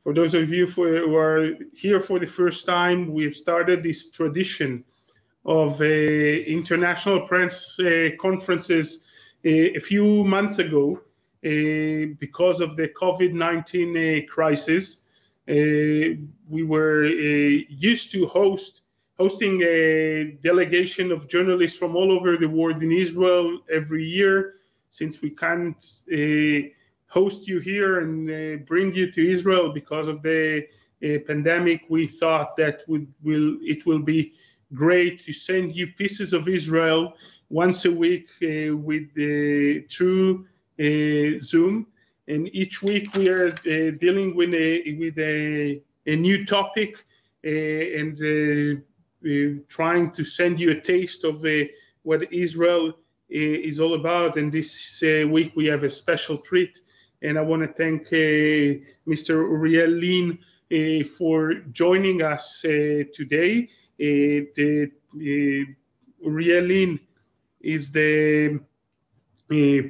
For those of you who are here for the first time, we've started this tradition of international press conferences a few months ago because of the COVID-19 crisis. We were used to hosting a delegation of journalists from all over the world in Israel every year. Since we can't host you here and bring you to Israel because of the pandemic, we thought that it will be great to send you pieces of Israel once a week through Zoom. And each week we are dealing with a new topic and trying to send you a taste of what Israel is all about. And this week we have a special treat. And I want to thank Mr. Ouriel for joining us today. Ouriel is the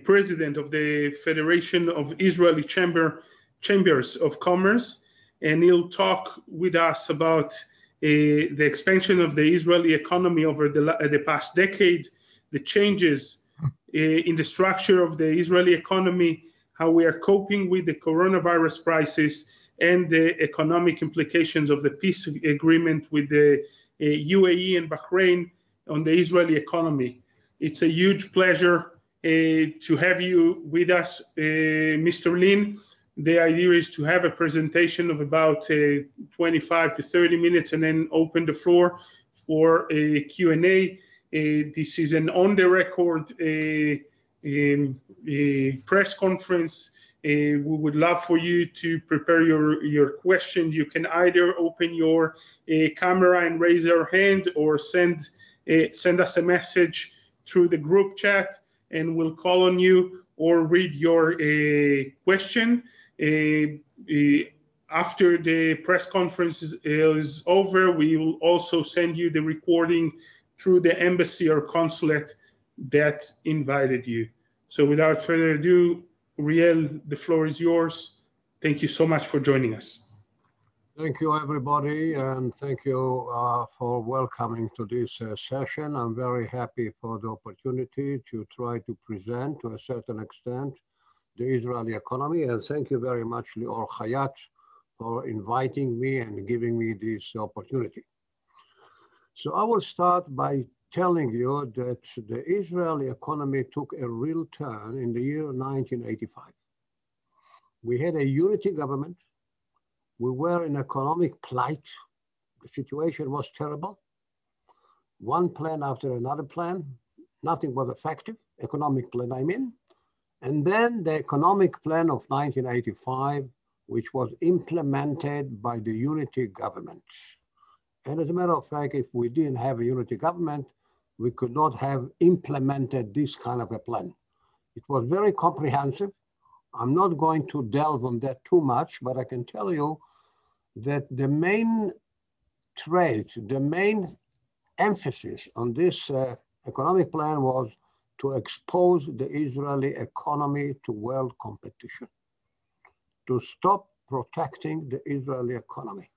president of the Federation of Israeli Chambers of Commerce, and he'll talk with us about the expansion of the Israeli economy over the past decade, the changes in the structure of the Israeli economy, how we are coping with the coronavirus crisis, and the economic implications of the peace agreement with the UAE and Bahrain on the Israeli economy. It's a huge pleasure to have you with us, Mr. Lin. The idea is to have a presentation of about 25 to 30 minutes and then open the floor for a Q&A. This is an on-the-record press conference. We would love for you to prepare your question. You can either open your camera and raise your hand, or send us a message through the group chat, and we'll call on you or read your question. After the press conference is over, we will also send you the recording through the embassy or consulate that invited you. So without further ado, Ouriel, the floor is yours. Thank you so much for joining us. Thank you, everybody, and thank you for welcoming to this session. I'm very happy for the opportunity to try to present, to a certain extent, the Israeli economy, and thank you very much, Lior Hayat, for inviting me and giving me this opportunity. So I will start by telling you that the Israeli economy took a real turn in the year 1985. We had a unity government. We were in economic plight. The situation was terrible. One plan after another plan, nothing was effective, economic plan I mean. And then the economic plan of 1985, which was implemented by the unity government. And as a matter of fact, if we didn't have a unity government, we could not have implemented this kind of a plan. It was very comprehensive. I'm not going to delve on that too much, but I can tell you that the main trait, the main emphasis on this economic plan was to expose the Israeli economy to world competition, to stop protecting the Israeli economy,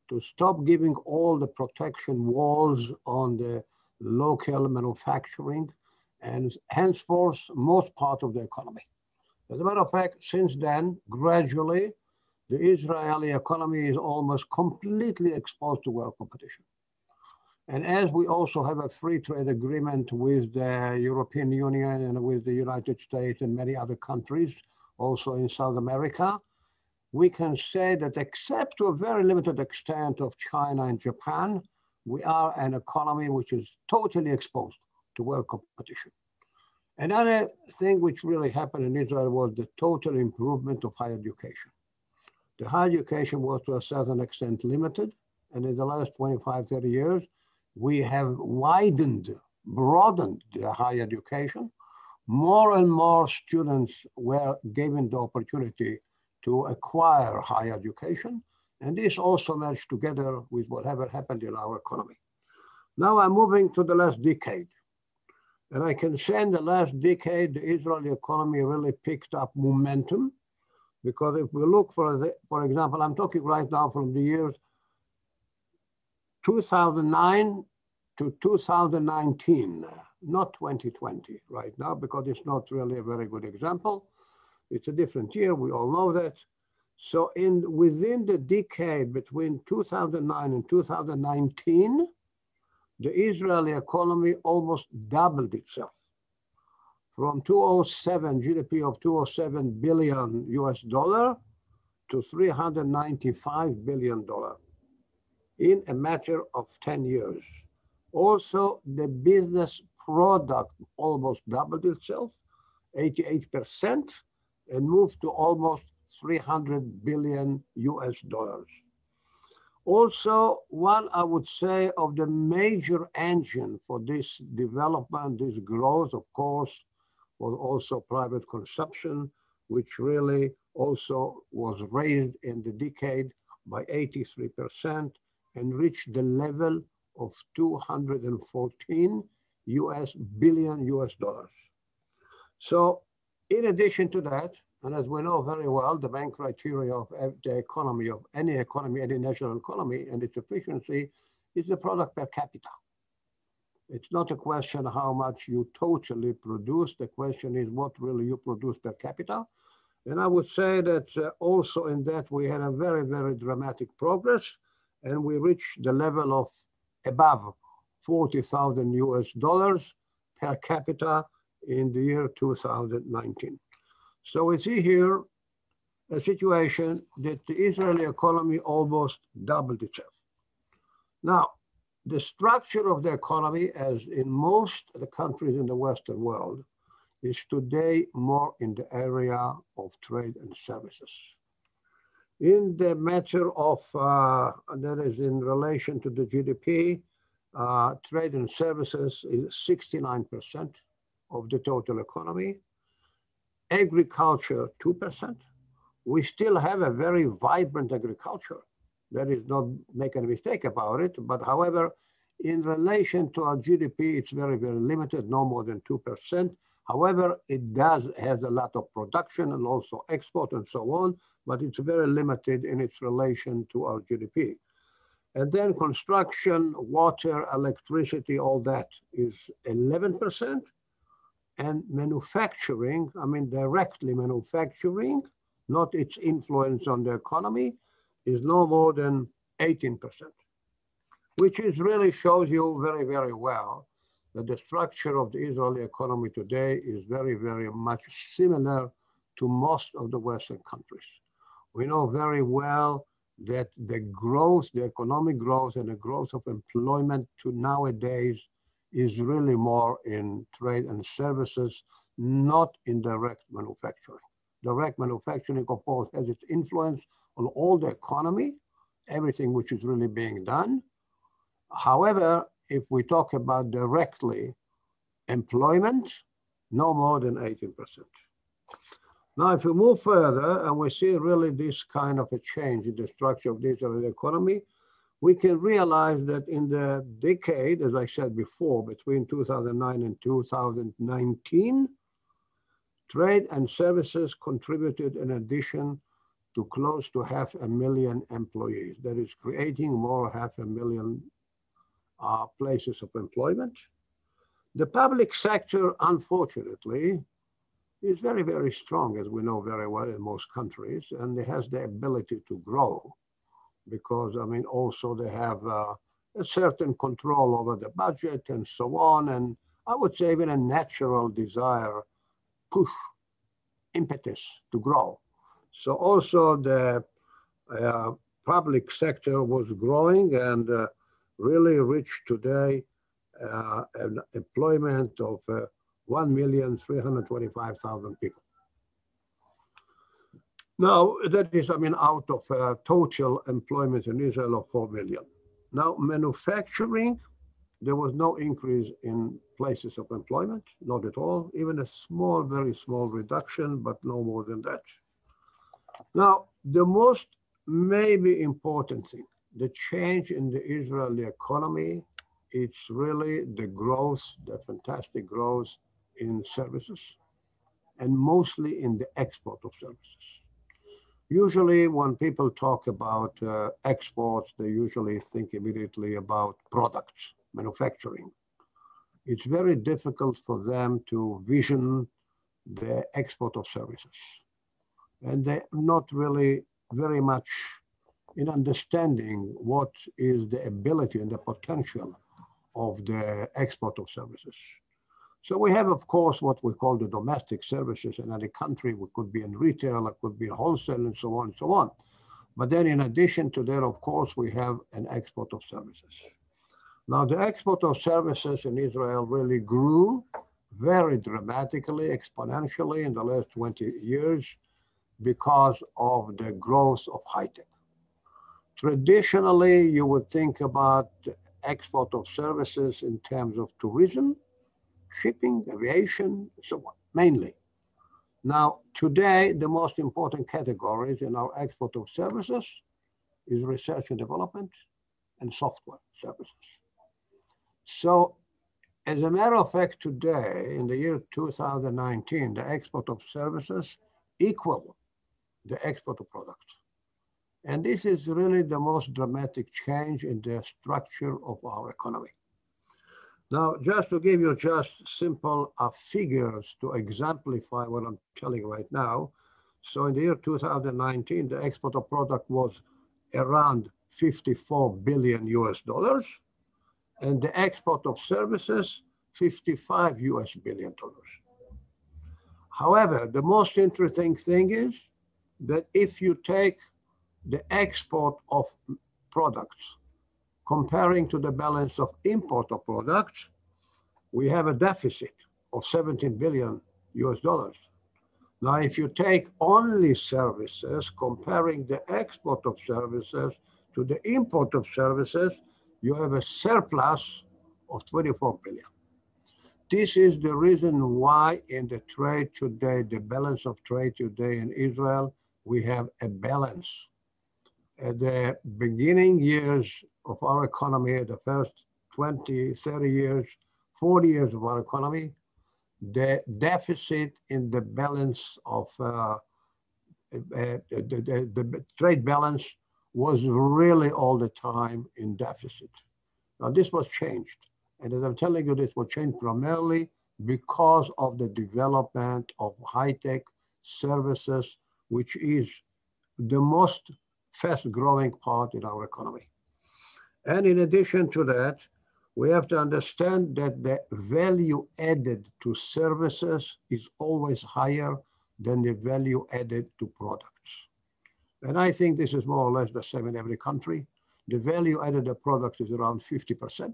to stop giving all the protection walls on the local manufacturing, and henceforth most part of the economy. As a matter of fact, since then, gradually, the Israeli economy is almost completely exposed to world competition. And as we also have a free trade agreement with the European Union and with the United States and many other countries, also in South America, we can say that except to a very limited extent of China and Japan, we are an economy which is totally exposed to world competition. Another thing which really happened in Israel was the total improvement of higher education. The higher education was to a certain extent limited, and in the last 25, 30 years, we have widened, broadened the higher education. More and more students were given the opportunity to acquire higher education, and this also merged together with whatever happened in our economy. Now I'm moving to the last decade. And I can say in the last decade, the Israeli economy really picked up momentum. Because if we look for example, I'm talking right now from the years 2009 to 2019, not 2020 right now, because it's not really a very good example. It's a different year, we all know that. So within the decade between 2009 and 2019, the Israeli economy almost doubled itself from 2007, GDP of 207 billion US dollar to $395 billion in a matter of 10 years. Also, the business product almost doubled itself, 88%, and moved to almost 300 billion US dollars. Also, one, I would say, of the major engine for this development, this growth, of course, was also private consumption, which really also was raised in the decade by 83% and reached the level of 214 billion US dollars. So in addition to that, and as we know very well, the main criteria of the economy, of any national economy and its efficiency is the product per capita. It's not a question how much you totally produce. The question is what really you produce per capita. And I would say that also in that we had a very, very dramatic progress, and we reached the level of above 40,000 US dollars per capita in the year 2019. So we see here a situation that the Israeli economy almost doubled itself. Now, the structure of the economy, as in most of the countries in the Western world, is today more in the area of trade and services. In the matter of, that is in relation to the GDP, trade and services is 69% of the total economy. Agriculture, 2%. We still have a very vibrant agriculture. That is not make any mistake about it, but however, in relation to our GDP, it's very, very limited, no more than 2%. However, it has a lot of production and also export and so on, but it's very limited in its relation to our GDP. And then construction, water, electricity, all that is 11%. And manufacturing, I mean directly manufacturing, not its influence on the economy, is no more than 18%, which is really shows you very, very well that the structure of the Israeli economy today is very, very much similar to most of the Western countries. We know very well that the growth, the economic growth and the growth of employment to nowadays is really more in trade and services, not in direct manufacturing. Direct manufacturing, of course, has its influence on all the economy, everything which is really being done. However, if we talk about directly employment, no more than 18%. Now, if we move further and we see really this kind of a change in the structure of the Israeli economy, we can realize that in the decade, as I said before, between 2009 and 2019, trade and services contributed in addition to close to 500,000 employees. That is creating more 500,000 places of employment. The public sector, unfortunately, is very, very strong, as we know very well in most countries, and it has the ability to grow because, I mean, also they have a certain control over the budget and so on, and I would say even a natural desire, push, impetus to grow. So also the public sector was growing and really reached today an employment of 1,325,000 people. Now, that is, I mean, out of total employment in Israel of 4 million. Now, manufacturing, there was no increase in places of employment, not at all, even a small, very small reduction, but no more than that. Now, the most maybe important thing, the change in the Israeli economy, it's really the growth, the fantastic growth in services, and mostly in the export of services. Usually when people talk about exports, they usually think immediately about products, manufacturing. It's very difficult for them to vision the export of services. And they're not really very much in understanding what is the ability and the potential of the export of services. So we have, of course, what we call the domestic services in any country. We could be in retail, it could be in wholesale, and so on and so on. But then in addition to that, of course, we have an export of services. Now, the export of services in Israel really grew very dramatically, exponentially in the last 20 years because of the growth of high-tech. Traditionally, you would think about the export of services in terms of tourism, shipping, aviation, so on, mainly. Now, today, the most important categories in our export of services is research and development and software services. So, as a matter of fact, today, in the year 2019, the export of services equal the export of products. And this is really the most dramatic change in the structure of our economy. Now, just to give you just simple figures to exemplify what I'm telling you right now. So in the year 2019, the export of product was around 54 billion US dollars, and the export of services, 55 US billion dollars. However, the most interesting thing is that if you take the export of products comparing to the balance of import of products, we have a deficit of 17 billion US dollars. Now, if you take only services, comparing the export of services to the import of services, you have a surplus of 24 billion. This is the reason why in the trade today, the balance of trade today in Israel, we have a balance. At the beginning years of our economy, the first 20, 30 years, 40 years of our economy, the deficit in the balance of the trade balance was really all the time in deficit. Now this was changed. And as I'm telling you, this was changed primarily because of the development of high-tech services, which is the most fast-growing part in our economy. And in addition to that, we have to understand that the value added to services is always higher than the value added to products. And I think this is more or less the same in every country. The value added to products is around 50%,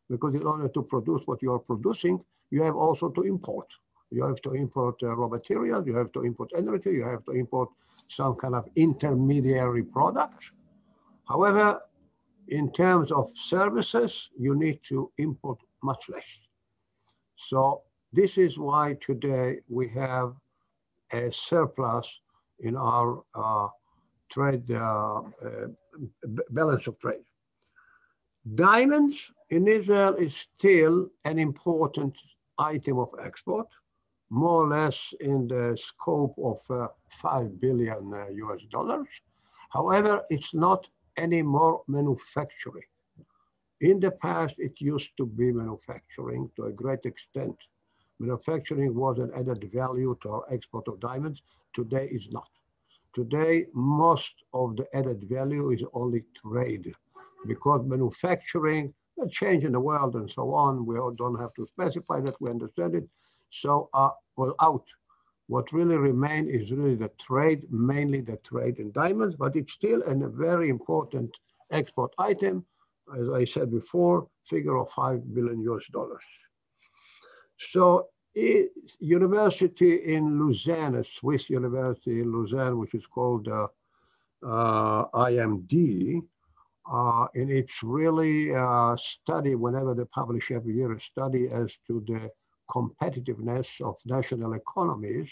because in order to produce what you are producing, you have also to import. You have to import raw materials, you have to import energy, you have to import some kind of intermediary product. However, in terms of services, you need to import much less. So this is why today we have a surplus in our trade, balance of trade. Diamonds in Israel is still an important item of export, more or less in the scope of 5 billion US dollars. However, it's not any more manufacturing. In the past, it used to be manufacturing to a great extent. Manufacturing was an added value to our export of diamonds. Today is not. Today, most of the added value is only trade, because manufacturing, a change in the world and so on, we all don't have to specify that, we understand it. So well, out. What really remains is really the trade, mainly the trade in diamonds, but it's still a very important export item. As I said before, figure of 5 billion US dollars. So university in Lausanne, a Swiss university in Lausanne, which is called IMD, in its really study, whenever they publish every year a study as to the competitiveness of national economies,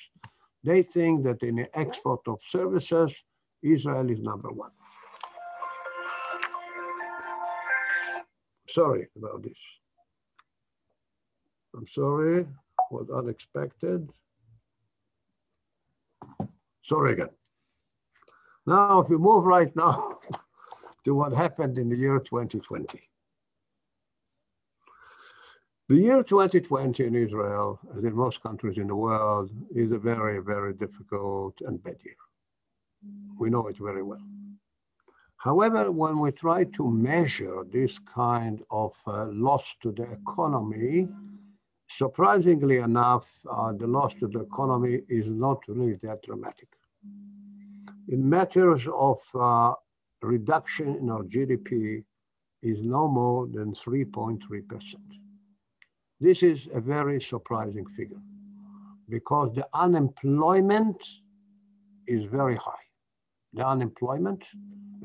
they think that in the export of services, Israel is number one. Sorry about this. I'm sorry, was unexpected. Sorry again. Now, if we move right now to what happened in the year 2020. The year 2020 in Israel, as in most countries in the world, is a very, very difficult and bad year. We know it very well. However, when we try to measure this kind of loss to the economy, surprisingly enough, the loss to the economy is not really that dramatic. In matters of reduction in our GDP is no more than 3.3%. This is a very surprising figure because the unemployment is very high. The unemployment,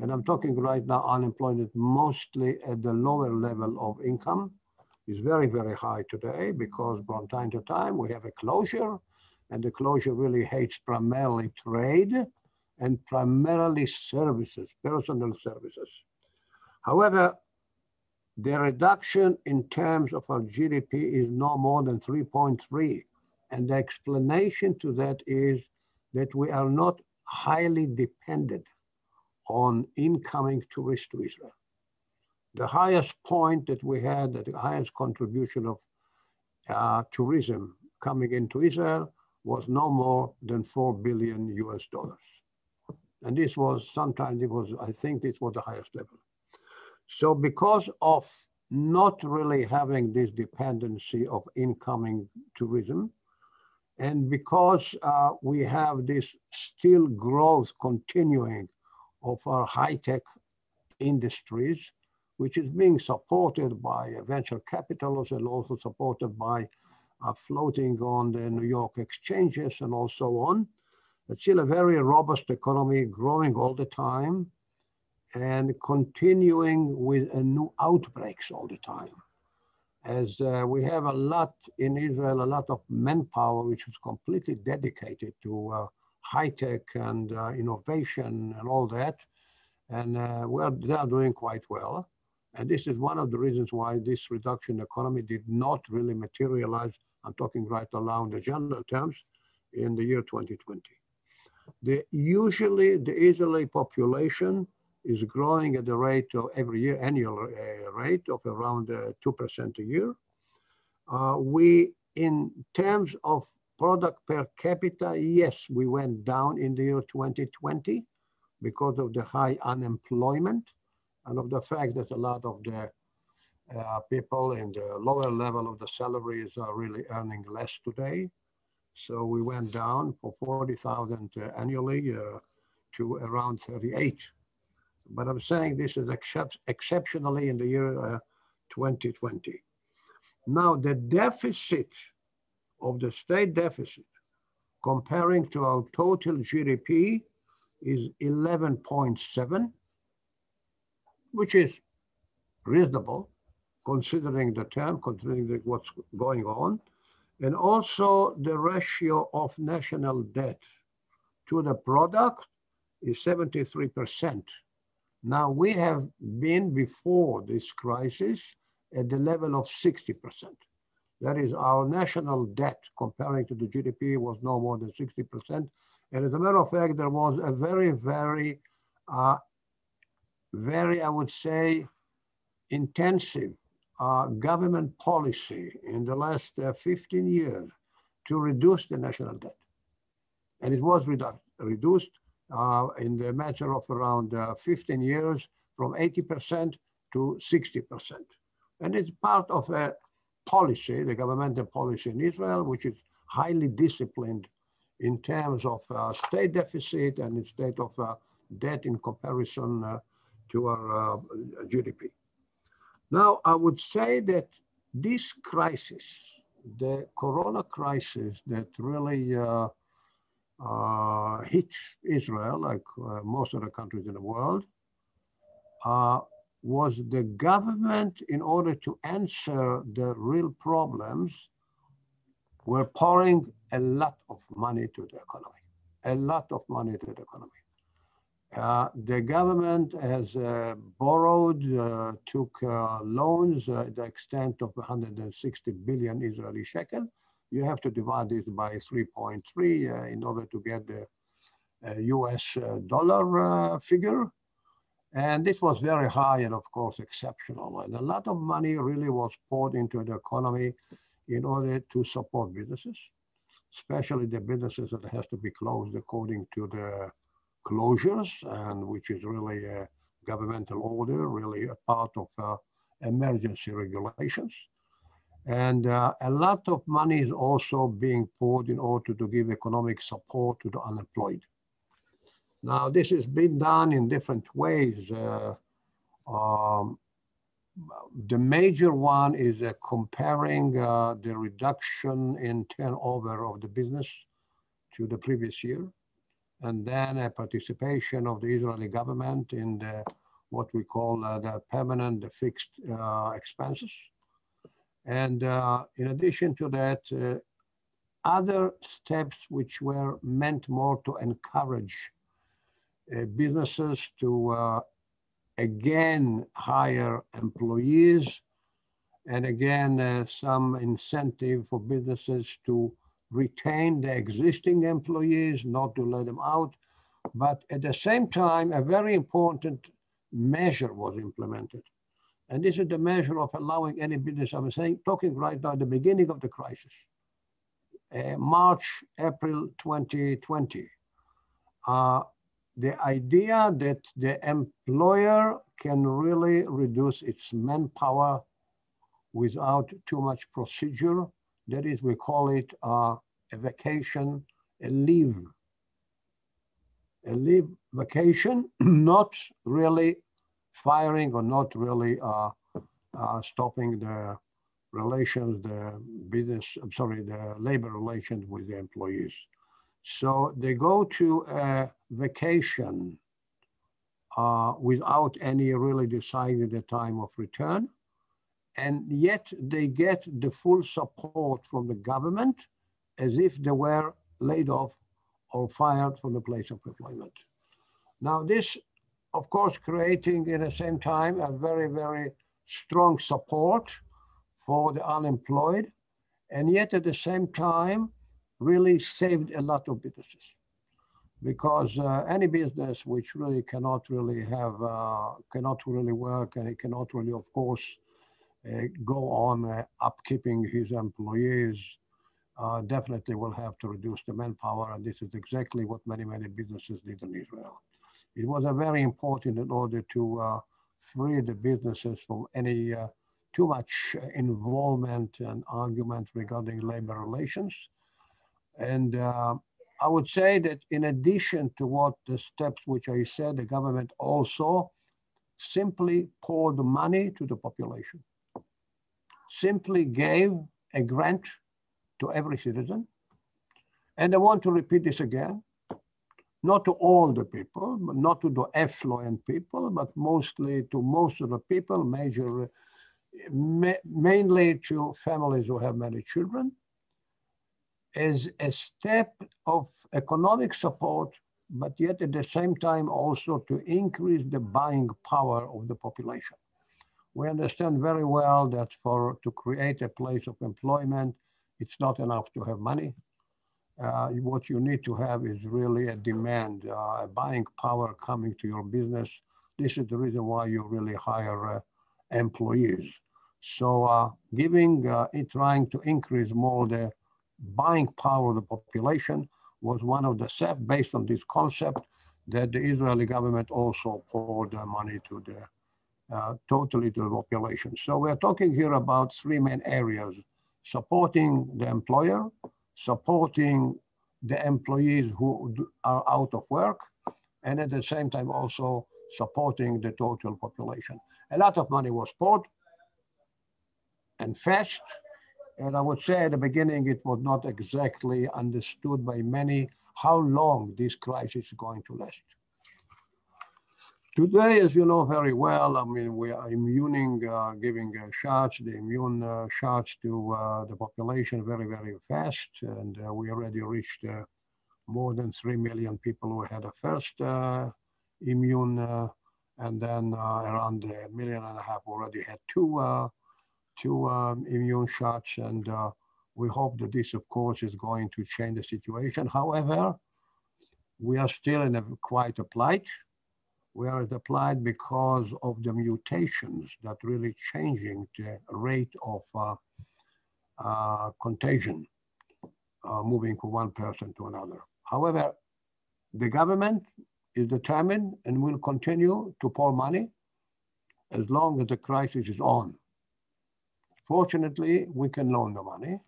and I'm talking right now unemployment mostly at the lower level of income, is very, very high today because from time to time we have a closure, and the closure really hits primarily trade and primarily services, personal services. However, the reduction in terms of our GDP is no more than 3.3. And the explanation to that is that we are not highly dependent on incoming tourists to Israel. The highest point that we had, the highest contribution of tourism coming into Israel was no more than $4 billion US. And this was, sometimes it was, I think this was the highest level. So because of not really having this dependency of incoming tourism, and because we have this still growth continuing of our high-tech industries, which is being supported by venture capitalists and also supported by floating on the New York exchanges and also on. It's still a very robust economy, growing all the time and continuing with new outbreaks all the time. As we have a lot in Israel, a lot of manpower, which is completely dedicated to high-tech and innovation and all that. And they are doing quite well. And this is one of the reasons why this reduction in economy did not really materialize, I'm talking right around the general terms, in the year 2020. Usually the Israeli population is growing at the rate of every year, annual rate of around 2% a year. We, in terms of product per capita, yes, we went down in the year 2020 because of the high unemployment and of the fact that a lot of the people in the lower level of the salaries are really earning less today. So we went down from 40,000 annually to around 38. But I'm saying this is exceptionally in the year 2020. Now the deficit of the state deficit comparing to our total GDP is 11.7, which is reasonable considering the term, considering what's going on. And also the ratio of national debt to the product is 73%. Now we have been before this crisis at the level of 60%. That is, our national debt comparing to the GDP was no more than 60%. And as a matter of fact, there was a very, I would say, intensive government policy in the last 15 years to reduce the national debt. And it was reduced in the matter of around 15 years from 80% to 60%. And it's part of a policy, the governmental policy in Israel, which is highly disciplined in terms of state deficit and in state of debt in comparison to our GDP. Now, I would say that this crisis, the corona crisis that really hit Israel, like most of the countries in the world, was the government, in order to answer the real problems, were pouring a lot of money to the economy, a lot of money to the economy. The government has borrowed, took loans at the extent of 160 billion Israeli shekel. You have to divide this by 3.3 in order to get US dollar figure. And this was very high and, of course, exceptional. And a lot of money really was poured into the economy in order to support businesses, especially the businesses that has to be closed according to the closures, and which is really a governmental order, really a part of emergency regulations. And a lot of money is also being poured in order to give economic support to the unemployed. Now, this has been done in different ways. The major one is comparing the reduction in turnover of the business to the previous year, and then a participation of the Israeli government in the, what we call the permanent, the fixed expenses. And in addition to that, other steps which were meant more to encourage businesses to again hire employees, and again some incentive for businesses to retain the existing employees, not to let them out. But at the same time, a very important measure was implemented. And this is the measure of allowing any business, I'm saying, talking right now at the beginning of the crisis, March, April 2020. The idea that the employer can really reduce its manpower without too much procedure, that is, we call it a vacation, a leave vacation, not really firing or not really stopping the relations, the labor relations with the employees. So they go to a vacation without any really decided time of return, and yet they get the full support from the government as if they were laid off or fired from the place of employment. Now this, of course, creating at the same time a very, very strong support for the unemployed, and yet at the same time really saved a lot of businesses. Because any business which really cannot really work, and it cannot really, of course, go on upkeeping his employees, definitely will have to reduce the manpower, and this is exactly what many, many businesses did in Israel. It was a very important in order to free the businesses from any too much involvement and argument regarding labor relations. And I would say that in addition to what the steps which I said, the government also simply poured money to the population, simply gave a grant to every citizen. And I want to repeat this again, not to all the people, not to the affluent people, but mostly to most of the people, mainly to families who have many children, as a step of economic support, but yet at the same time also to increase the buying power of the population. We understand very well that to create a place of employment, it's not enough to have money. What you need to have is really a demand, a buying power coming to your business. This is the reason why you really hire employees. So trying to increase more the buying power of the population was one of the steps based on this concept that the Israeli government also poured money to the totally to the population. So we're talking here about three main areas: supporting the employer, supporting the employees who are out of work, and at the same time also supporting the total population. A lot of money was poured and fast. And I would say at the beginning, it was not exactly understood by many how long this crisis is going to last. Today, as you know very well, I mean, we are giving shots, the immune shots to the population very, very fast. And we already reached more than 3 million people who had a first immune, and then around 1.5 million already had two immune shots, and we hope that this, of course, is going to change the situation. However, we are still in quite a plight. We are at a plight because of the mutations that really changing the rate of contagion, moving from one person to another. However, the government is determined and will continue to pour money as long as the crisis is on. Fortunately, we can loan the money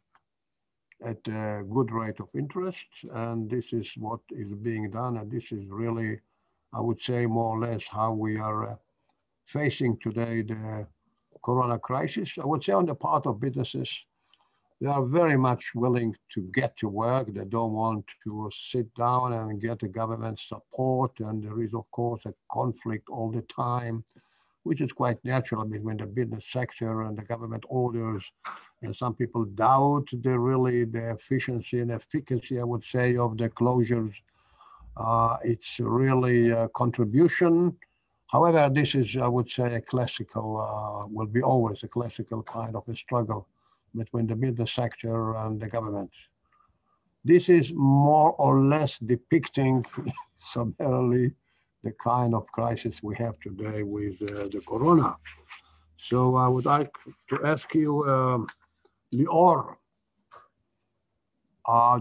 at a good rate of interest, and this is what is being done, and this is really, I would say, more or less how we are facing today the corona crisis. I would say on the part of businesses, they are very much willing to get to work. They don't want to sit down and get the government support, and there is, of course, a conflict all the time, which is quite natural between the business sector and the government orders. And some people doubt the efficiency and efficacy, I would say, of the closures. It's really a contribution. However, this is, I would say, a classical, will be always a classical kind of a struggle between the business sector and the government. This is more or less depicting summarily the kind of crisis we have today with the corona. So I would like to ask you, Lior,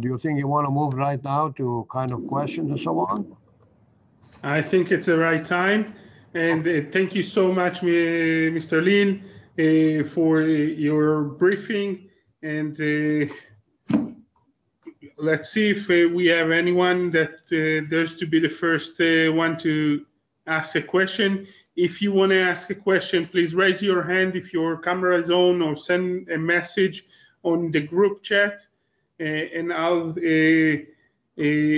do you think you want to move right now to kind of questions and so on? I think it's the right time. And thank you so much, Mr. Lin, for your briefing. And let's see if we have anyone that there's to be the first one to ask a question. If you want to ask a question, please raise your hand if your camera is on, or send a message on the group chat, and I'll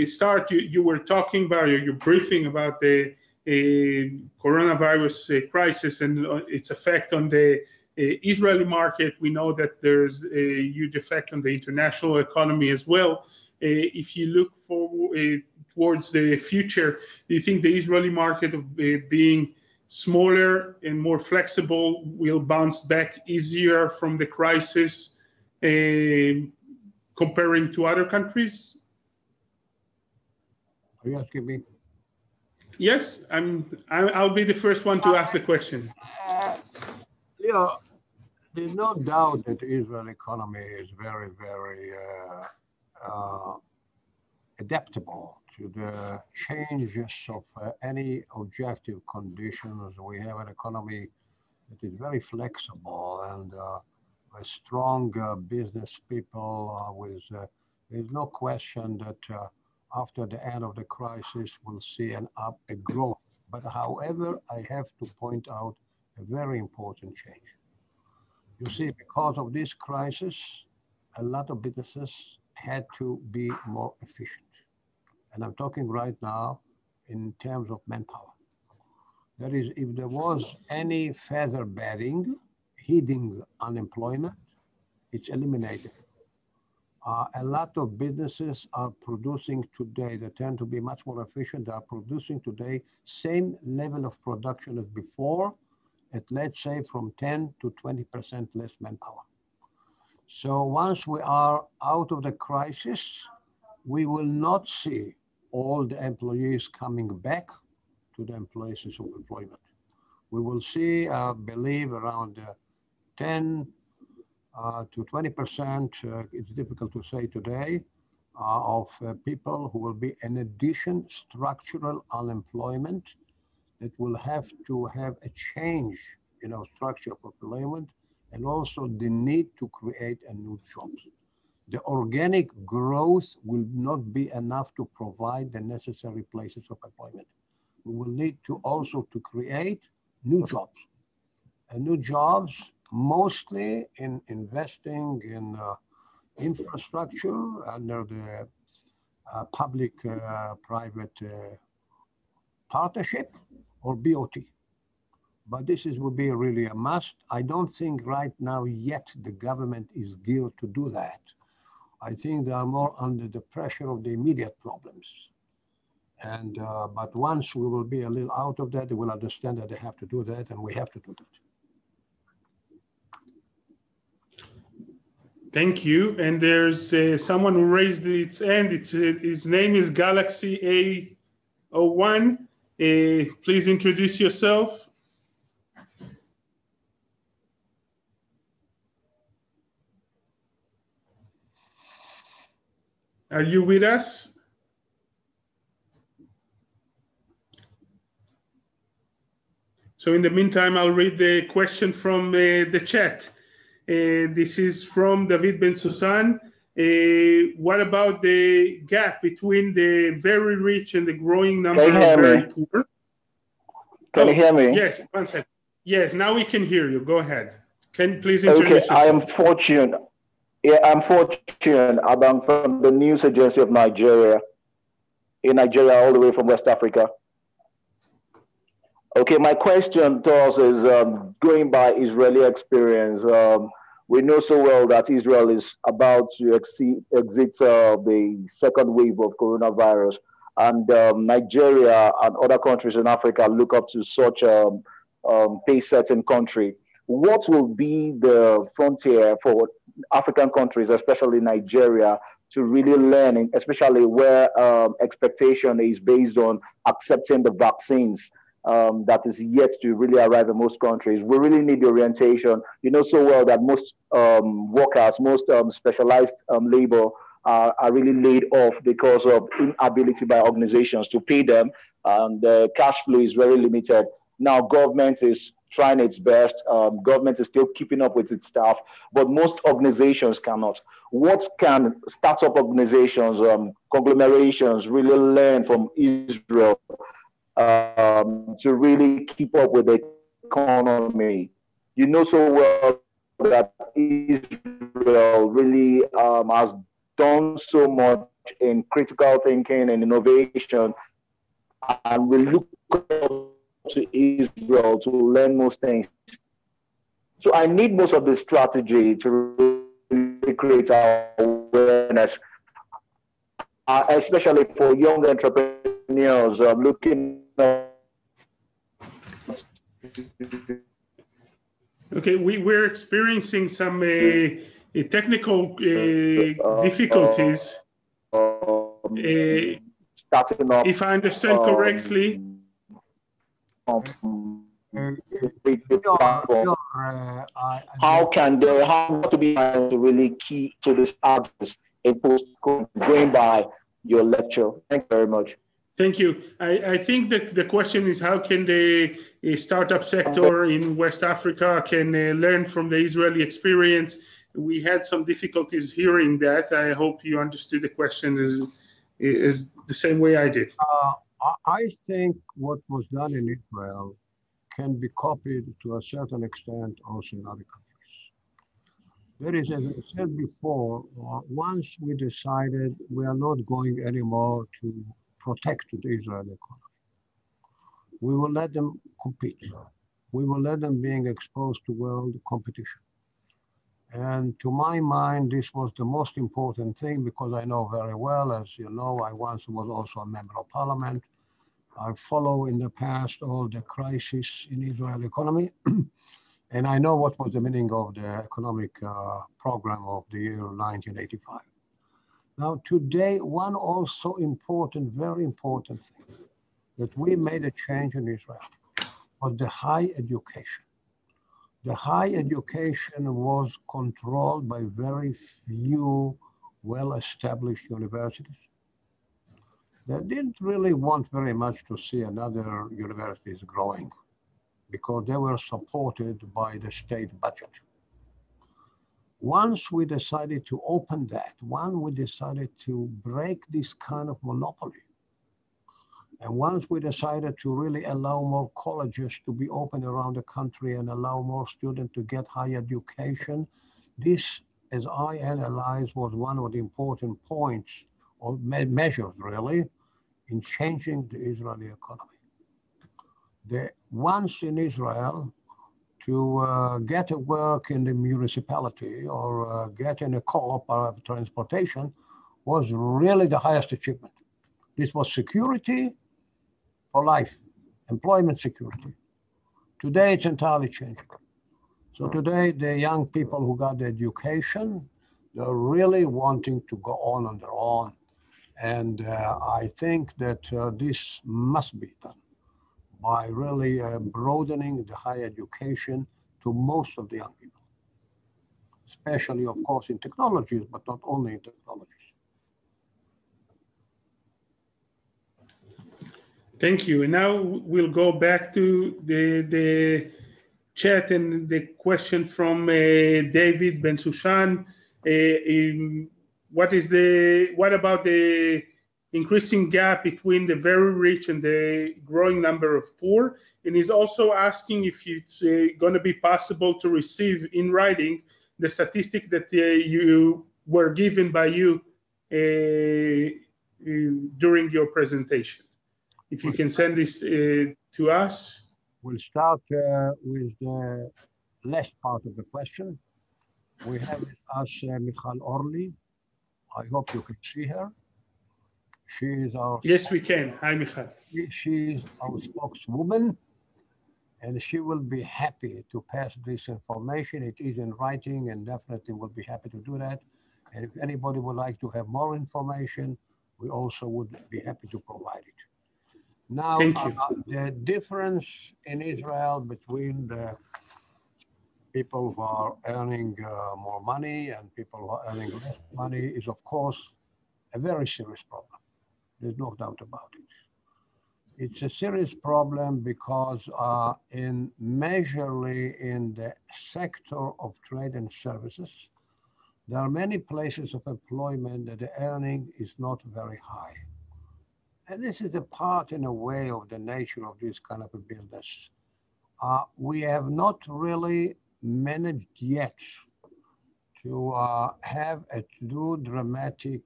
start. You were talking about, your briefing about the coronavirus crisis and its effect on the Israeli market. We know that there's a huge effect on the international economy as well. If you look towards the future, do you think the Israeli market of being smaller and more flexible will bounce back easier from the crisis comparing to other countries? Are you asking me? Yes, I'll be the first one to ask the question. Yeah, there's no doubt that the Israeli economy is very, very adaptable to the changes of any objective conditions. We have an economy that is very flexible and with strong business people. There's no question that after the end of the crisis, we'll see a growth. But however, I have to point out a very important change. You see, because of this crisis, a lot of businesses had to be more efficient. And I'm talking right now in terms of manpower. That is, if there was any feather bedding, hidden unemployment, it's eliminated. A lot of businesses are producing today, they tend to be much more efficient. They are producing today same level of production as before, at let's say from 10 to 20% less manpower. So once we are out of the crisis, we will not see all the employees coming back to the places of employment. We will see, I believe, around 10 to 20%, it's difficult to say today, of people who will be in addition structural unemployment that will have to have a change in our structure of employment, and also the need to create a new jobs. The organic growth will not be enough to provide the necessary places of employment. We will need to also to create new jobs. And new jobs mostly in investing in infrastructure under the public-private partnership or BOT. But this will be really a must. I don't think right now yet the government is geared to do that. I think they are more under the pressure of the immediate problems. And but once we will be a little out of that, they will understand that they have to do that, and we have to do that. Thank you. And there's someone who raised its hand. His name is Galaxy A01. Please introduce yourself. Are you with us? So in the meantime, I'll read the question from the chat. This is from David Ben Susan. What about the gap between the very rich and the growing number of very poor? Can you hear me? Yes, one second. Yes, now we can hear you. Go ahead. Can you please introduce yourself? I am fortunate. Yeah, I'm fortunate. I'm from the news agency of Nigeria. In Nigeria, all the way from West Africa. Okay, my question to us is going by Israeli experience. We know so well that Israel is about to exit the second wave of coronavirus, and Nigeria and other countries in Africa look up to such a pace-setting country. What will be the frontier for African countries, especially Nigeria, to really learn, especially where expectation is based on accepting the vaccines that is yet to really arrive in most countries? We really need the orientation. You know so well that most workers, most specialized labor are really laid off because of inability by organizations to pay them, and the cash flow is very limited. Now government is trying its best. Government is still keeping up with its staff, but most organizations cannot. What can startup organizations, conglomerations really learn from Israel to really keep up with the economy? You know so well that Israel really has done so much in critical thinking and innovation, and we look up to Israel to learn most things. So I need most of the strategy to really create awareness, especially for young entrepreneurs looking at. Okay, we're experiencing some technical difficulties. Starting up, if I understand correctly. How can they, how to be able to really key to this address in post going by your lecture? Thank you very much. Thank you. I think that the question is how can the startup sector in West Africa can learn from the Israeli experience? We had some difficulties hearing that. I hope you understood the question is the same way I did. I think what was done in Israel can be copied to a certain extent also in other countries. That is, as I said before, once we decided we are not going anymore to protect the Israeli economy, we will let them compete. We will let them being exposed to world competition. And to my mind, this was the most important thing, because I know very well, as you know, I once was also a member of parliament. I follow in the past all the crises in Israeli economy. And I know what was the meaning of the economic program of the year 1985. Now today, one also important, very important thing that we made a change in Israel was the high education. The high education was controlled by very few well-established universities. They didn't really want very much to see another universities growing because they were supported by the state budget. Once we decided to open that, we decided to break this kind of monopoly. And once we decided to really allow more colleges to be open around the country and allow more students to get higher education, this, as I analyze, was one of the important points or measures really in changing the Israeli economy. Once in Israel, to get a work in the municipality or get in a co-op of transportation was really the highest achievement. This was security for life, employment security. Today, it's entirely changing. So today, the young people who got the education, They're really wanting to go on their own. And I think that this must be done by really broadening the higher education to most of the young people, especially, of course, in technologies, but not only in technologies. Thank you. And now we'll go back to the chat and the question from David Ben Sushan. What about the increasing gap between the very rich and the growing number of poor? And he's also asking if it's going to be possible to receive in writing the statistic that you were given by you during your presentation. If you can send this to us. We'll start with the last part of the question. We have with us Michal Orly. I hope you can see her. She is our... Yes, we can. Hi, Michal. She is our spokeswoman, and she will be happy to pass this information. It is in writing, and definitely will be happy to do that. And if anybody would like to have more information, we also would be happy to provide it. Now, the difference in Israel between the people who are earning more money and people who are earning less money is, of course, a very serious problem. There's no doubt about it. It's a serious problem because majorly in the sector of trade and services, there are many places of employment that the earning is not very high. And this is a part, in a way, of the nature of this kind of a business. We have not really managed yet to have a true dramatic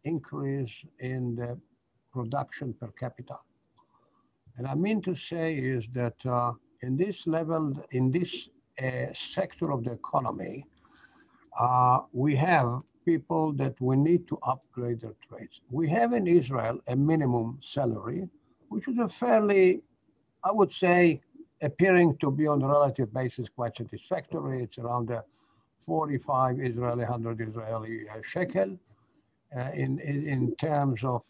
increase in the production per capita. And I mean to say is that in this level, in this sector of the economy, we have people that we need to upgrade their trades. We have in Israel a minimum salary, which is a fairly, I would say, appearing to be on a relative basis quite satisfactory. It's around 45 Israeli, 100 Israeli shekel. In terms of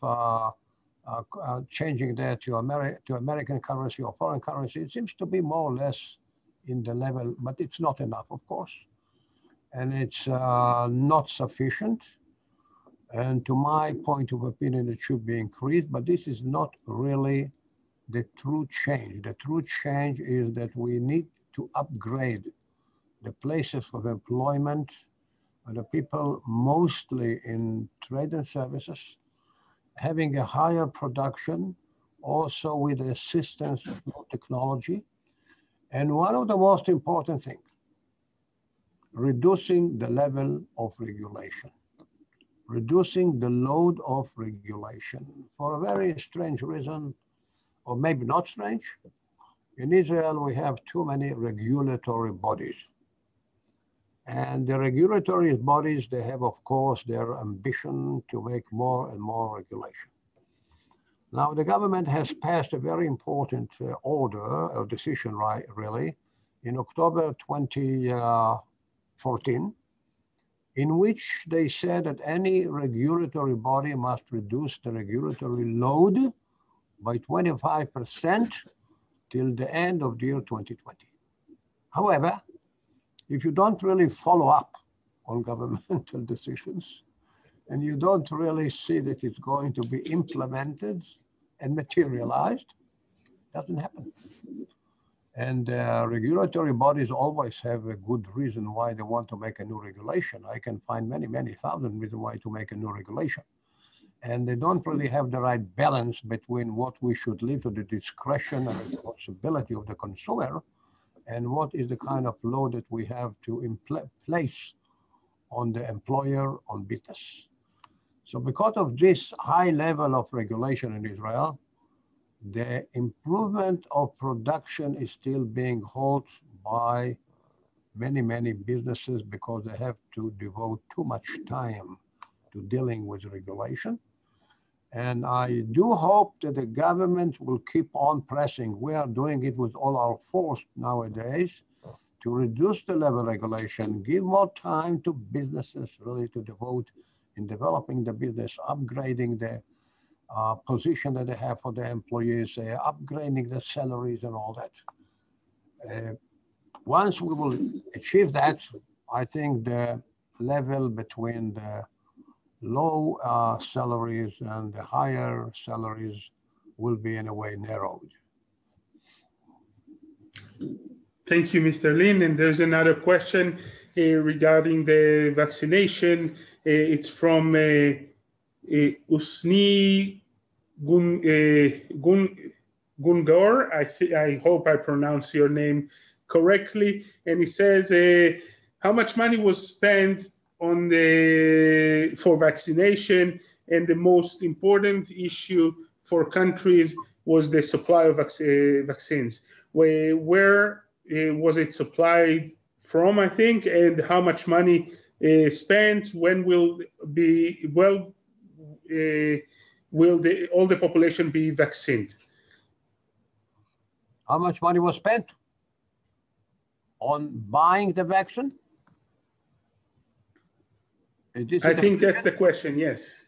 changing that to American currency or foreign currency, it seems to be more or less in the level, but it's not enough, of course. And it's not sufficient. And to my point of opinion, it should be increased, but this is not really the true change. The true change is that we need to upgrade the places of employment of the people mostly in trade and services, having a higher production, also with the assistance of new technology. And one of the most important things, reducing the level of regulation, reducing the load of regulation for a very strange reason, or maybe not strange. In Israel, we have too many regulatory bodies. And the regulatory bodies, they have, of course, their ambition to make more and more regulation. Now, the government has passed a very important order, or decision, right, really, in October 2014, in which they said that any regulatory body must reduce the regulatory load by 25% till the end of the year 2020. However, if you don't really follow up on governmental decisions, and you don't really see that it's going to be implemented and materialized, it doesn't happen. And regulatory bodies always have a good reason why they want to make a new regulation. I can find many, many thousand reasons why to make a new regulation. And they don't really have the right balance between what we should leave to the discretion and responsibility of the consumer and what is the kind of law that we have to place on the employer on business. So because of this high level of regulation in Israel, the improvement of production is still being held by many, many businesses because they have to devote too much time to dealing with regulation. And I do hope that the government will keep on pressing. We are doing it with all our force nowadays to reduce the level regulation, give more time to businesses really to devote in developing the business, upgrading the position that they have for their employees, upgrading the salaries and all that. Once we will achieve that, I think the level between the low salaries and the higher salaries will be in a way narrowed. Thank you, Mr. Lin. And there's another question regarding the vaccination. It's from Usni Gungar. I hope I pronounce your name correctly. And he says, how much money was spent on for vaccination? And the most important issue for countries was the supply of vaccines. Where was it supplied from, I think, and how much money spent? When will all the population be vaccinated? How much money was spent on buying the vaccine? I think that's the question, yes.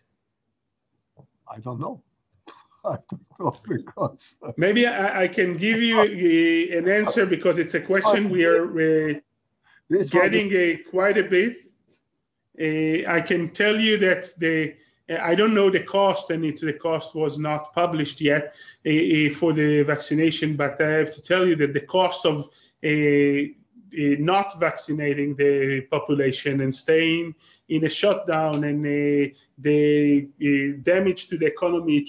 I don't know. I don't know because... Maybe I can give you an answer because it's a question we are getting quite a bit. I can tell you that I don't know the cost, and the cost was not published yet for the vaccination, but I have to tell you that the cost of not vaccinating the population and staying in a shutdown and the damage to the economy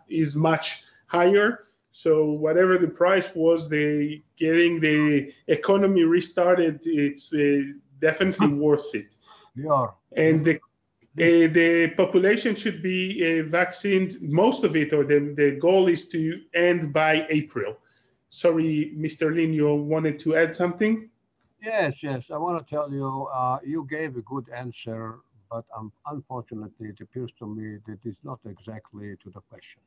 is much higher. So whatever the price was, getting the economy restarted, it's definitely worth it. Yeah. And the population should be vaccinated, most of it, or the goal is to end by April. Sorry, Mr. Lin, you wanted to add something? Yes. I want to tell you, you gave a good answer, but unfortunately, it appears to me that it's not exactly to the question.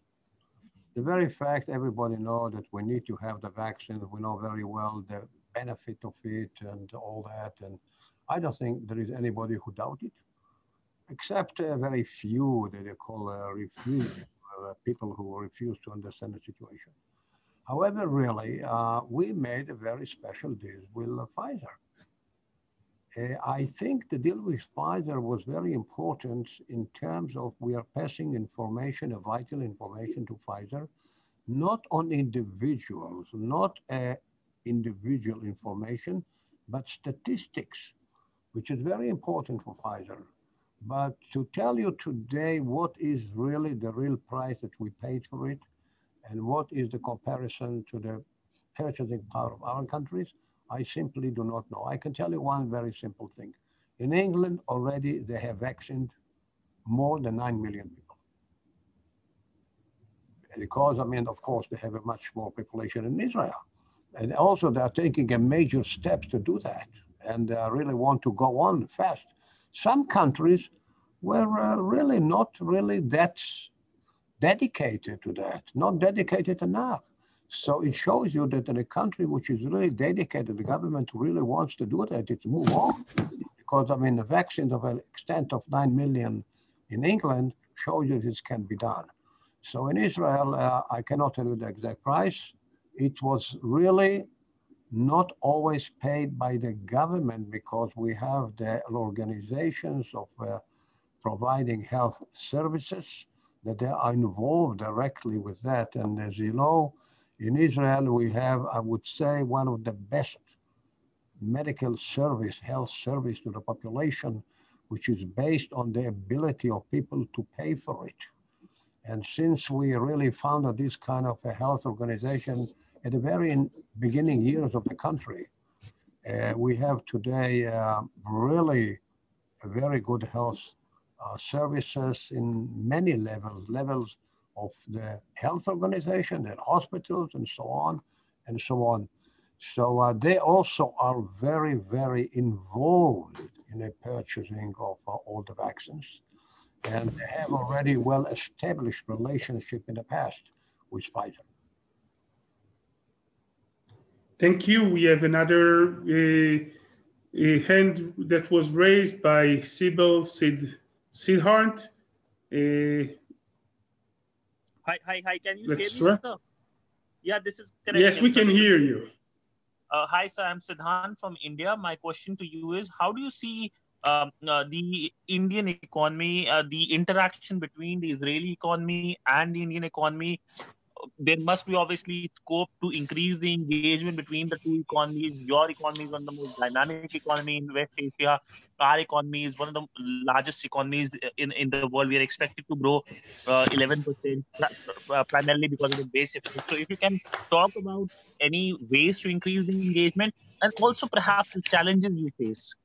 The very fact everybody knows that we need to have the vaccine, we know very well the benefit of it and all that, and I don't think there is anybody who doubts it, except very few that they call people who refuse to understand the situation. However, really, we made a very special deal with Pfizer. I think the deal with Pfizer was very important in terms of we are passing information, vital information to Pfizer, not on individuals, not individual information, but statistics, which is very important for Pfizer. But to tell you today what is really the real price that we paid for it, and what is the comparison to the purchasing power of our countries, I simply do not know. I can tell you one very simple thing. In England already they have vaccinated more than 9 million people. Because, I mean, of course, they have a much more population in Israel. And also they are taking a major steps to do that and really want to go on fast. Some countries were really not really that dedicated to that, not dedicated enough. So it shows you that in a country which is really dedicated, the government really wants to do that, it's move on. Because, I mean, the vaccines of an extent of 9 million in England shows you this can be done. So in Israel, I cannot tell you the exact price. It was really not always paid by the government because we have the organizations of providing health services that they are involved directly with that. And as you know, in Israel, we have, I would say, one of the best medical service, health service to the population, which is based on the ability of people to pay for it. And since we really founded this kind of a health organization at the very beginning years of the country, we have today really a very good health services in many levels of the health organization and hospitals and so on and so on. So they also are very, very involved in the purchasing of all the vaccines. And they have already well-established relationship in the past with Pfizer. Thank you. We have another hand that was raised by Sybil Sidhart. Hi. Can you Let's hear me, try. sir? Yeah, this is correct. Yes, we can hear you. Hi, sir. I'm Siddhant from India. My question to you is, how do you see the Indian economy, the interaction between the Israeli economy and the Indian economy? There must be obviously scope to increase the engagement between the two economies. Your economy is one of the most dynamic economy in West Asia. Our economy is one of the largest economies in the world. We are expected to grow 11%, primarily because of the base effect. So if you can talk about any ways to increase the engagement and also perhaps the challenges you face.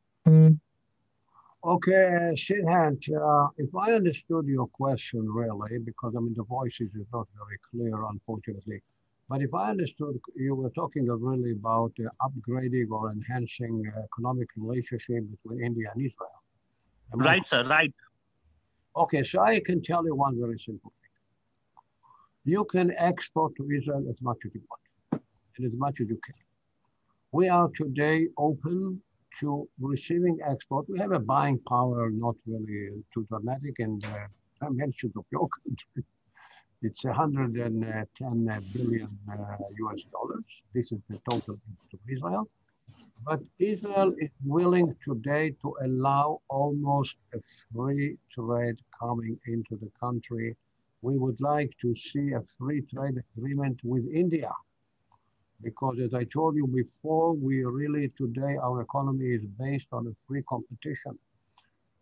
Okay, Sidhant, if I understood your question really, because I mean the voices is not very clear, unfortunately, but if I understood, you were talking really about upgrading or enhancing economic relationship between India and Israel. Right, sir, right. Okay, so I can tell you one very simple thing. You can export to Israel as much as you want, and as much as you can. We are today open to receiving export. We have a buying power, not really too dramatic, and dimensions of your country. It's 110 billion US dollars. This is the total to Israel. But Israel is willing today to allow almost a free trade coming into the country. We would like to see a free trade agreement with India. Because as I told you before, we really today, our economy is based on a free competition.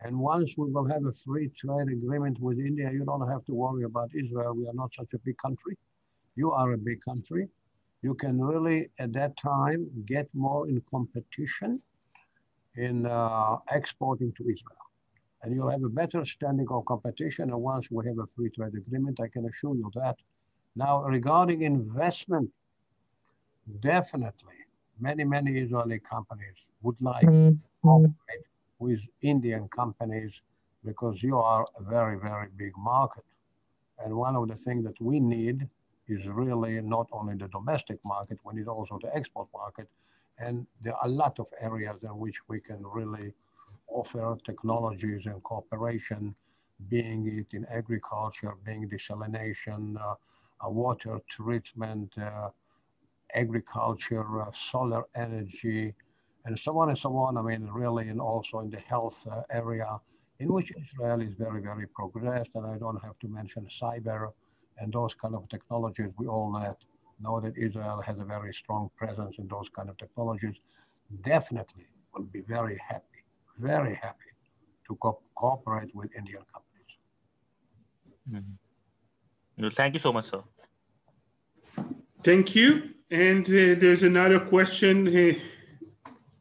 And once we will have a free trade agreement with India, you don't have to worry about Israel. We are not such a big country. You are a big country. You can really, at that time, get more in competition in exporting to Israel. And you'll have a better standing of competition. And once we have a free trade agreement, I can assure you that. Now, regarding investment, definitely, many Israeli companies would like to cooperate with Indian companies because you are a very big market. And one of the things that we need is really not only the domestic market, we need also the export market. And there are a lot of areas in which we can really offer technologies and cooperation, being it in agriculture, being desalination, water treatment, agriculture, solar energy, and so on and so on. I mean, really, and also in the health area, in which Israel is very progressed. And I don't have to mention cyber and those kind of technologies. We all know that Israel has a very strong presence in those kind of technologies. Definitely will be very happy to cooperate with Indian companies. Mm-hmm. Thank you so much, sir. Thank you. And there's another question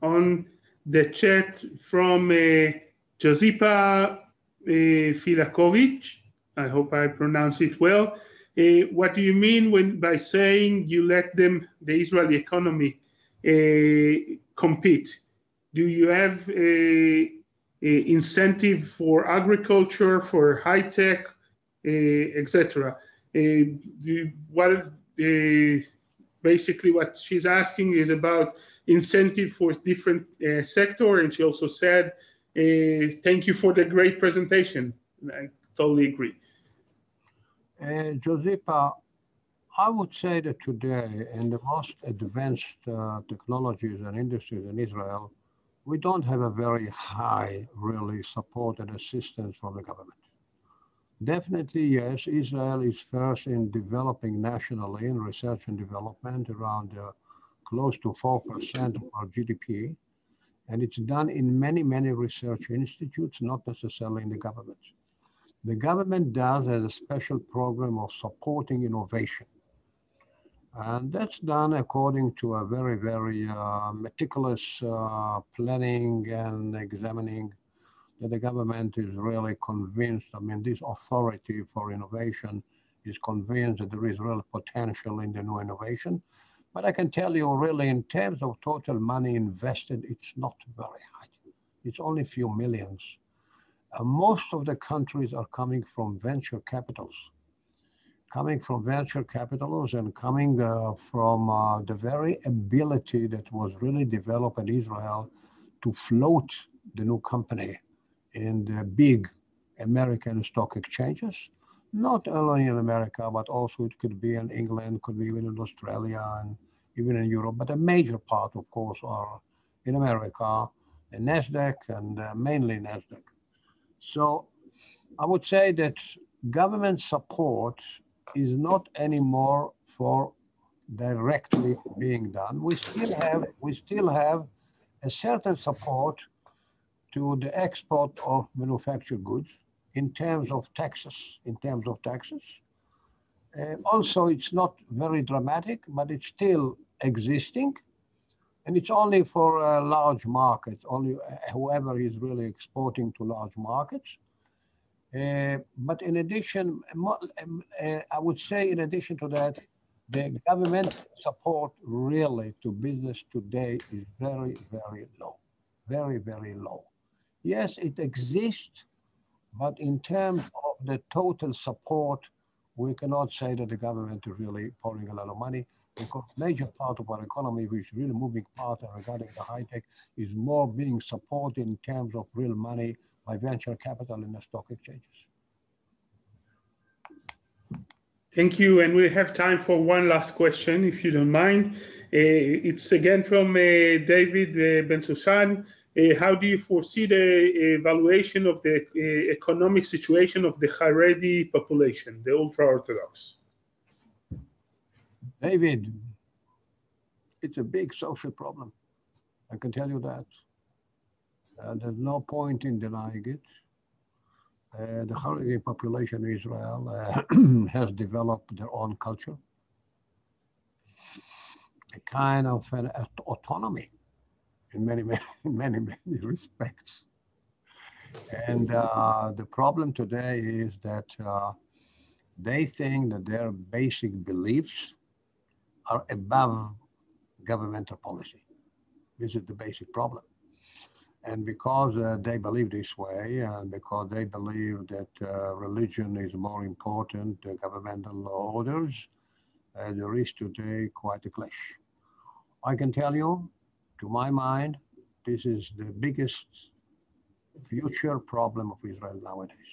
on the chat from Josipa Filakovic. I hope I pronounce it well. What do you mean by saying you let them, the Israeli economy, compete? Do you have a incentive for agriculture, for high tech, etc.? Basically, what she's asking is about incentive for different sector, and she also said, "Thank you for the great presentation." I totally agree. Josipa, I would say that today, in the most advanced technologies and industries in Israel, we don't have a very high, really, support and assistance from the government. Definitely, yes, Israel is first in developing nationally in research and development around close to 4% of our GDP. And it's done in many research institutes, not necessarily in the government. The government does has a special program of supporting innovation. And that's done according to a very meticulous planning and examining that the government is really convinced, I mean, this authority for innovation is convinced that there is real potential in the new innovation. But I can tell you really in terms of total money invested, it's not very high. It's only a few millions. Most of the countries are coming from venture capitals. coming from venture capitals and coming from the very ability that was really developed in Israel to float the new company in the big American stock exchanges, not only in America, but also it could be in England, could be even in Australia and even in Europe, but a major part, of course, are in America, in NASDAQ and mainly NASDAQ. So I would say that government support is not anymore for directly being done. We still have a certain support to the export of manufactured goods in terms of taxes, also, it's not very dramatic, but it's still existing. And it's only for large markets, only whoever is really exporting to large markets. But in addition, I would say in addition to that, the government support really to business today is very, very low, very, very low. Yes, it exists, but in terms of the total support, we cannot say that the government is really pouring a lot of money, because major part of our economy, which is really moving part regarding the high tech, is more being supported in terms of real money by venture capital in the stock exchanges. Thank you, and we have time for one last question, if you don't mind. It's again from David Ben-Susan. How do you foresee the evaluation of the economic situation of the Haredi population, the ultra-Orthodox? David, it's a big social problem. I can tell you that. There's no point in denying it. The Haredi population in Israel has developed their own culture, a kind of an autonomy in many respects. And the problem today is that they think that their basic beliefs are above governmental policy. This is the basic problem. And because they believe this way, and because they believe that religion is more important than governmental orders, there is today quite a clash. I can tell you, to my mind, this is the biggest future problem of Israel nowadays,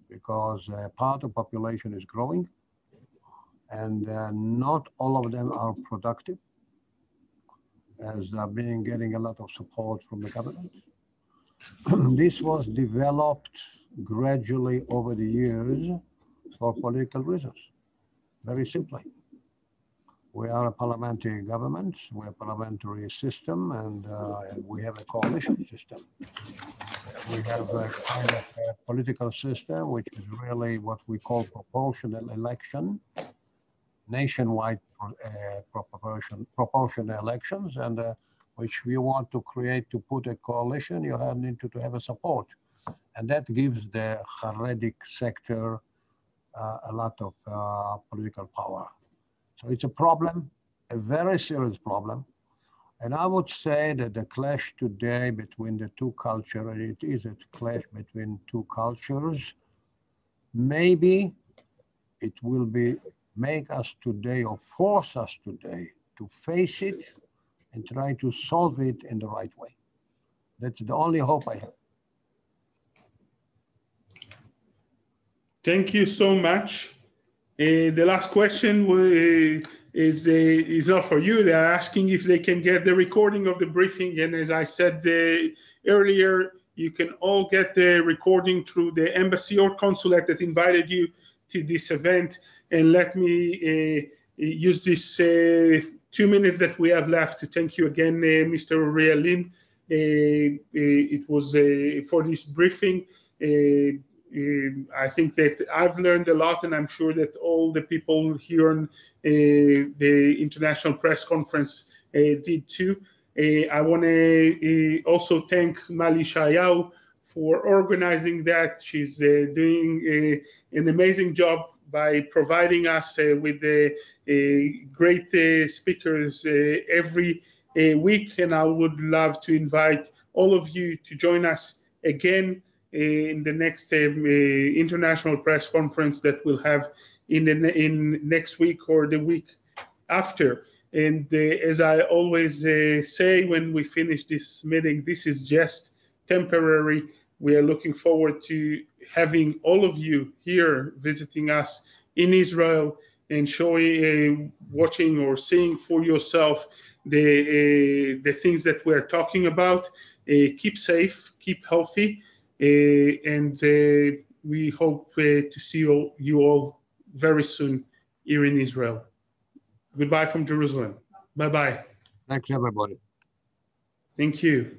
because part of the population is growing, and not all of them are productive, as they're getting a lot of support from the government. This was developed gradually over the years for political reasons, very simply. We are a parliamentary government, we're a parliamentary system, and we have a coalition system. We have a kind of a political system, which is really what we call proportional election, nationwide proportional elections, and which we want to create to put a coalition, you need to have a support. And that gives the Haredi sector a lot of political power. So it's a problem, a very serious problem. And I would say that the clash today between the two cultures, and it is a clash between two cultures, maybe it will make us today or force us today to face it and try to solve it in the right way. That's the only hope I have. Thank you so much. The last question is not for you. They're asking if they can get the recording of the briefing. And as I said earlier, you can all get the recording through the embassy or consulate that invited you to this event. And let me use this 2 minutes that we have left to thank you again, Mr. Ouriel. It was for this briefing. I think that I've learned a lot, and I'm sure that all the people here on the International Press Conference did too. I want to also thank Mali Shayaw for organizing that. She's doing an amazing job by providing us with great speakers every week, and I would love to invite all of you to join us again in the next International Press Conference that we'll have in next week or the week after. And as I always say when we finish this meeting, this is just temporary. We are looking forward to having all of you here visiting us in Israel and showing, watching or seeing for yourself the things that we're talking about. Keep safe, keep healthy, and we hope to see you all very soon here in Israel. Goodbye from Jerusalem. Bye-bye. Thanks, everybody. Thank you.